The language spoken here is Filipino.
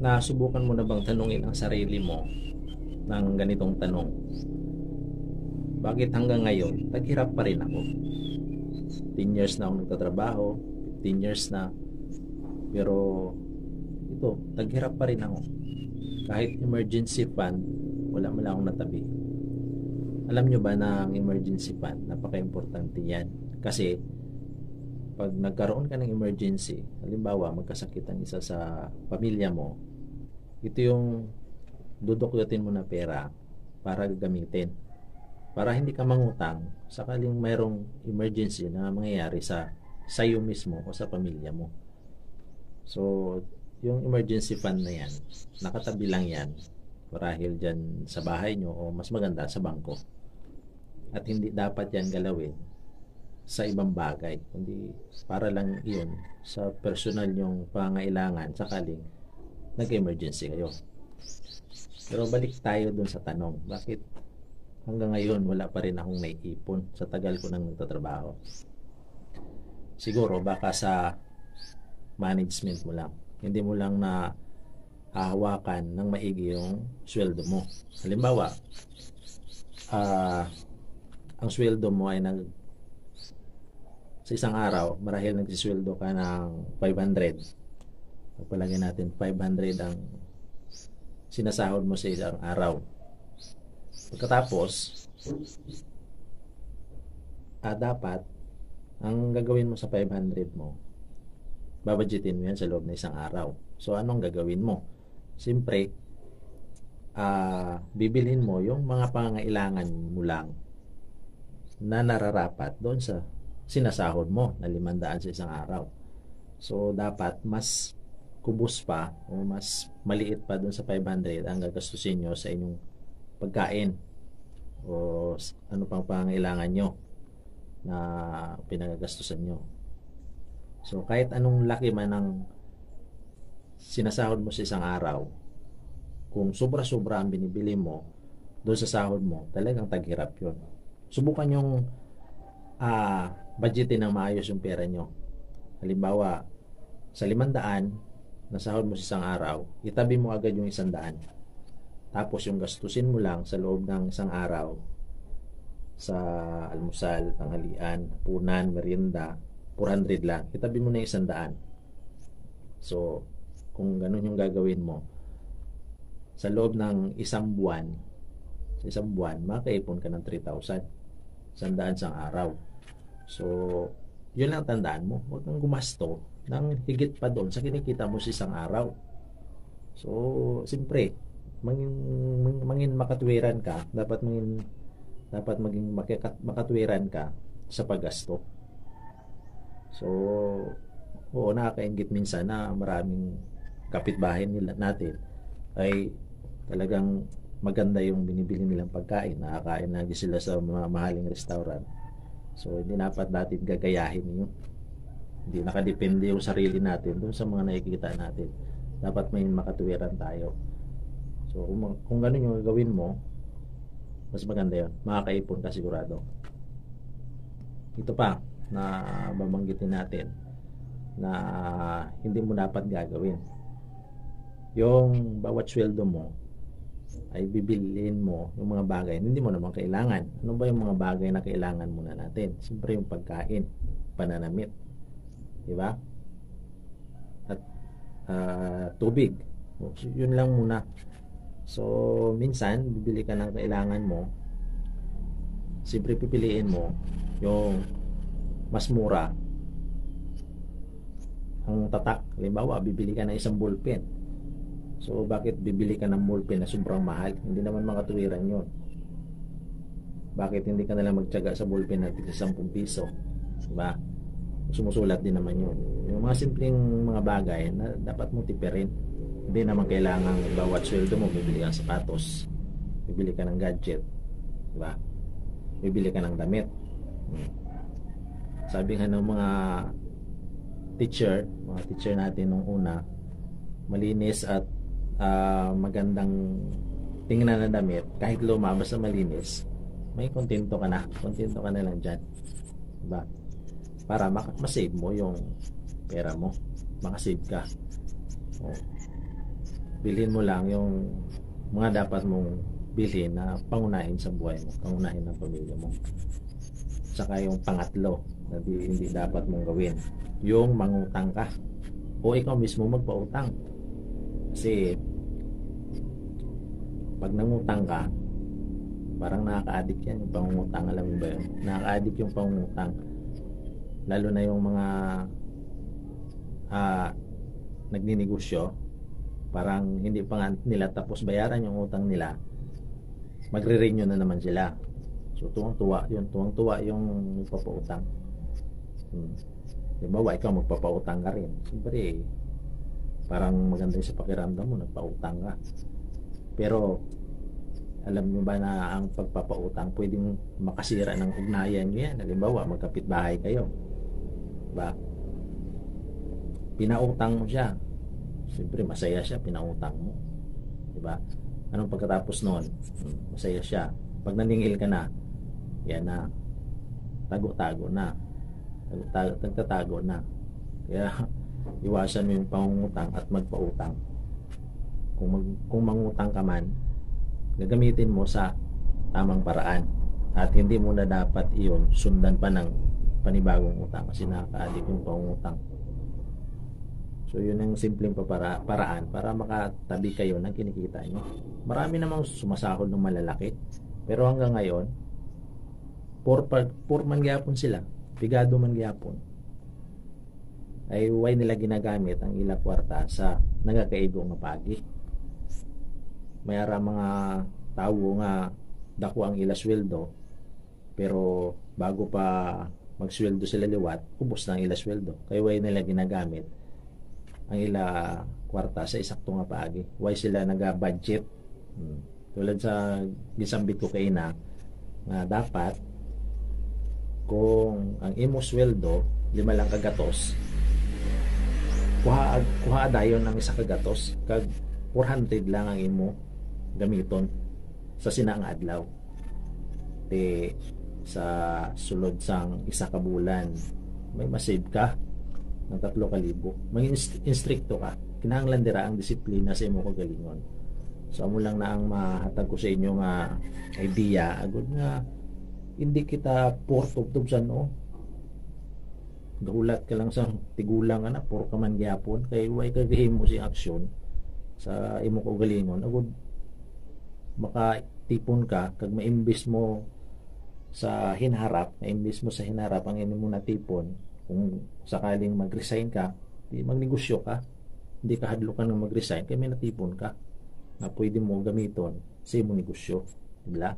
Nasubukan mo na bang tanungin ang sarili mo ng ganitong tanong? Bakit hanggang ngayon, naghirap pa rin ako? 10 years na akong nagtatrabaho, 15 years na, pero ito, naghirap pa rin ako. Kahit emergency fund, wala man lang akong natabi. Alam nyo ba na ang emergency fund, napaka-importante yan. Kasi, pag nagkaroon ka ng emergency, halimbawa magkasakit ang isa sa pamilya mo, ito yung duduklutin mo na pera para gamitin. Para hindi ka mangutang sakaling mayroong emergency na mangyayari sa sayo mismo o sa pamilya mo. So, yung emergency fund na yan, nakatabi lang yan marahil dyan sa bahay nyo o mas maganda sa bangko. At hindi dapat yan galawin sa ibang bagay, kundi para lang iyon sa personal nyong pangailangan sakaling nag-emergency kayo. Pero balik tayo dun sa tanong, bakit hanggang ngayon wala pa rin akong naiipon sa tagal ko nang nagtatrabaho? Siguro baka sa management mo lang, hindi mo lang na hahawakan ng maigi yung sweldo mo. Halimbawa, ang sweldo mo ay sa isang araw, marahil nagsisweldo ka ng 500. Pagpalagay natin, 500 ang sinasahod mo sa isang araw. Pagkatapos, dapat, ang gagawin mo sa 500 mo, babudgetin mo yan sa loob ng isang araw. So, anong gagawin mo? Siyempre, bibilhin mo yung mga pangangailangan mo lang na nararapat doon sa sinasahod mo na 500 sa isang araw. So, dapat mas kubos pa o mas maliit pa doon sa 500 ang gagastusin nyo sa inyong pagkain o ano pang pangangailangan nyo na pinagagastusan nyo. So, kahit anong laki man ang sinasahod mo sa isang araw, kung sobra-sobra ang binibili mo doon sa sahod mo, talagang taghirap yun. Subukan yung budgetin ng maayos yung pera nyo. Halimbawa, sa 500 na sahod mo sa isang araw, itabi mo agad yung 100. Tapos yung gastusin mo lang sa loob ng isang araw sa almusal, tanghalian, hapunan, merienda, 400 lang. Itabi mo na yung 100. So, kung ganun yung gagawin mo, sa loob ng sa isang buwan, makaipon ka ng 3,000. 100 sa araw. So, yun lang tandaan mo. Huwag kang gumasto ng higit pa doon sa kinikita mo sa isang araw. So, siyempre, mangin makatwiran ka, dapat maging makatwiran ka sa paggasto. So, oo, nakakaingit minsan na maraming kapitbahay nila natin ay talagang maganda yung binibili nilang pagkain. Nakakain lagi sila sa mga mahaling restaurant. So, hindi dapat natin gagayahin yun. Hindi nakadepende yung sarili natin dun sa mga nakikita natin. Dapat may makatuwiran tayo. So, kung ganun yung gagawin mo, mas maganda yun. Makakaipon ka sigurado. Ito pa na babanggitin natin na hindi mo dapat gagawin. Yung bawat sweldo mo ay bibilhin mo yung mga bagay na hindi mo naman kailangan. Ano ba yung mga bagay na kailangan muna natin? Siyempre yung pagkain, pananamit, di ba? At tubig. So, yun lang muna. So, minsan bibili ka ng kailangan mo, siyempre pipiliin mo yung mas mura ang tatak. Halimbawa, bibili ka ng isang ballpen. So, bakit bibili ka ng ballpen na sobrang mahal? Hindi naman makatuwiran yun. Bakit hindi ka nalang magtiyaga sa ballpen na 10 piso? Diba? Sumusulat din naman yun. Yung mga simpleng mga bagay na dapat mo tipirin. Hindi naman kailangan bawat sweldo mo, bibili ka ng sapatos, bibili ka ng gadget, diba? Bibili ka ng damit. Sabi nga ng mga teacher natin nung una, malinis at magandang tingnan na damit, kahit luma basta malinis, may kontento ka na lang dyan, diba? Para masave mo yung pera mo, makasave ka. bilhin mo lang yung mga dapat mong bilhin na pangunahin sa buhay mo, pangunahin ng pamilya mo. Saka yung pangatlo na hindi dapat mong gawin, yung mangutang ka o ikaw mismo magpautang. Kasi pag nangutang ka, parang nakaka-addict yan yung pangungutang. Alam mo ba yun? Nakaka-addict yung pangungutang, lalo na yung mga nagninegosyo. Parang hindi pa nga nila tapos bayaran yung utang nila, magre-renew na naman sila. So tuwang-tuwa yung magpapautang. Diba ikaw magpapautang ka rin, siyempre parang maganda sa pakiramdam mo, nagpautang ka. Pero alam nyo ba na ang pagpapautang pwedeng makasira ng ugnayan nyo yan? Halimbawa magkapitbahay kayo, diba? Pinautang mo siya, siyempre masaya siya, pinautang mo, diba? Anong pagkatapos noon? Masaya siya. Pag naningil ka na, yan na, tago-tago na, nagtatago na. Kaya iwasan mo yung pangungutang at magpautang. Kung mangutang ka man, gagamitin mo sa tamang paraan at hindi mo na dapat iyon sundan pa ng panibagong utang kasi nakaka-addict yung pangungutang. So yun ang simpleng paraan para makatabi kayo ng kinikita nyo. Marami namang sumasahod ng malalaki, pero hanggang ngayon poor man gyapon sila, pigado man gyapon, ay why nila ginagamit ang ila kwarta sa nagakaigo nga pagi. Mayara mga tao nga dako ang ila sweldo, pero bago pa magsweldo sila liwat, ubos na ang ila sweldo. Kaya why nila ginagamit ang ila kwarta sa isakto nga paagi. Why sila naga-budget? Tulad sa gisambit ko kay na dapat kung ang imo sweldo 5 lang kagatos, kuha dayon ang isa kagatos, kag 400 lang ang imo gamiton sa sinaang adlaw. Sa sulod sang isa ka bulan may masave ka ng 3,000. Maging instricto ka, kinahanglan dira ang disiplina sa imo kagalingon. So amo lang na ang mahatag ko sa inyo nga idea agud nga hindi kita portubtob sa no. Gahulat ka lang sa tigulang ana, puro ka man gyapon kay way ka gihimo si aksyon sa imo kagalingon agud maka tipon ka kag maimbis mo sa hinharap, maimbis mo sa hinarap ang imo natipon. Kung sakaling mag-resign ka, di magnegosyo ka, hindi ka hadlukan ng mag-resign kaya may natipon ka na pwede mo gamiton sa imo negosyo, diba?